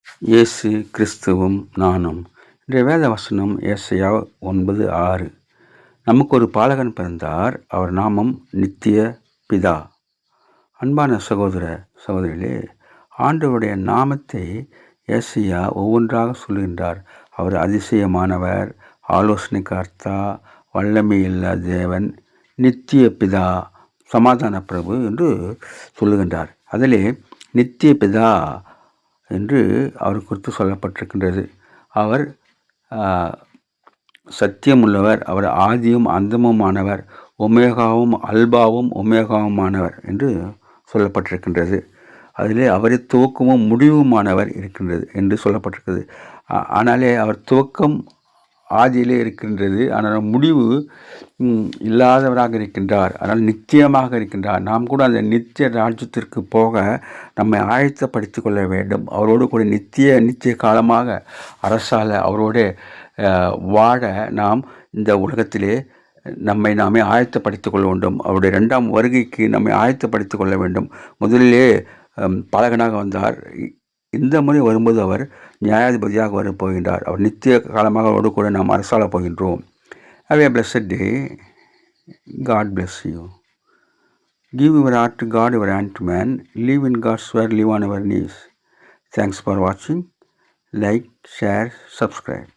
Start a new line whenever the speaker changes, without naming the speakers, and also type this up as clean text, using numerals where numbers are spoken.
இயேசு கிறிஸ்துவும் நானும். இன்றைய வேத வசனம் ஏசாயா 9:6. நமக்கு ஒரு பாலகன் பிறந்தார், அவர் நாமம் நித்திய பிதா. அன்பான சகோதர சகோதரிகளே, ஆண்டவருடைய நாமத்தை ஏசாயா ஒவ்வொன்றாக சொல்கின்றார். அவர் அதிசயமானவர், ஆலோசனை கர்த்தா, வல்லமையுள்ள தேவன், நித்திய பிதா, சமாதான பிரபு என்று சொல்லுகின்றார். அதிலே நித்திய பிதா என்று அவர் குறித்து சொல்லப்பட்டிருக்கின்றது. அவர் சத்தியமுள்ளவர், அவர் ஆதியும் அந்தமுமானவர், ஒமேகாவும் அல்பாவும் ஒமேகாவுமானவர் என்று சொல்லப்பட்டிருக்கின்றது. அதிலே அவரை துவக்கமும் முடிவுமானவர் இருக்கின்றது என்று சொல்லப்பட்டிருக்கிறது. ஆனாலே அவர் துவக்கம் ஆதியிலே இருக்கின்றது, ஆனால் முடிவு இல்லாதவராக இருக்கின்றார். ஆனால் நித்தியமாக இருக்கின்றார். நாம் கூட அந்த நித்திய ராஜ்யத்திற்கு போக நம்மை ஆயத்தப்படுத்தி கொள்ள வேண்டும். அவரோடு கூட நித்திய காலமாக அரசால அவரோடு வாழ நாம் இந்த உலகத்திலே நாமே ஆயத்தப்படுத்திக் கொள்ள வேண்டும். அவருடைய 2ஆம் வருகைக்கு நம்மை ஆயத்தப்படுத்திக் கொள்ள வேண்டும். முதலிலே பாலகனாக வந்தார். இந்த முறை வரும்போது அவர் நியாயாதிபதியாக வரப்போகின்றார். அவர் நித்திய காலமாக அவரோடு கூட நாம் அரசாள போகின்றோம். Have a blessed day. God bless you. Give your heart to God, your hand to man. Live in God's word, live on our knees. Thanks for watching. Like, share, subscribe.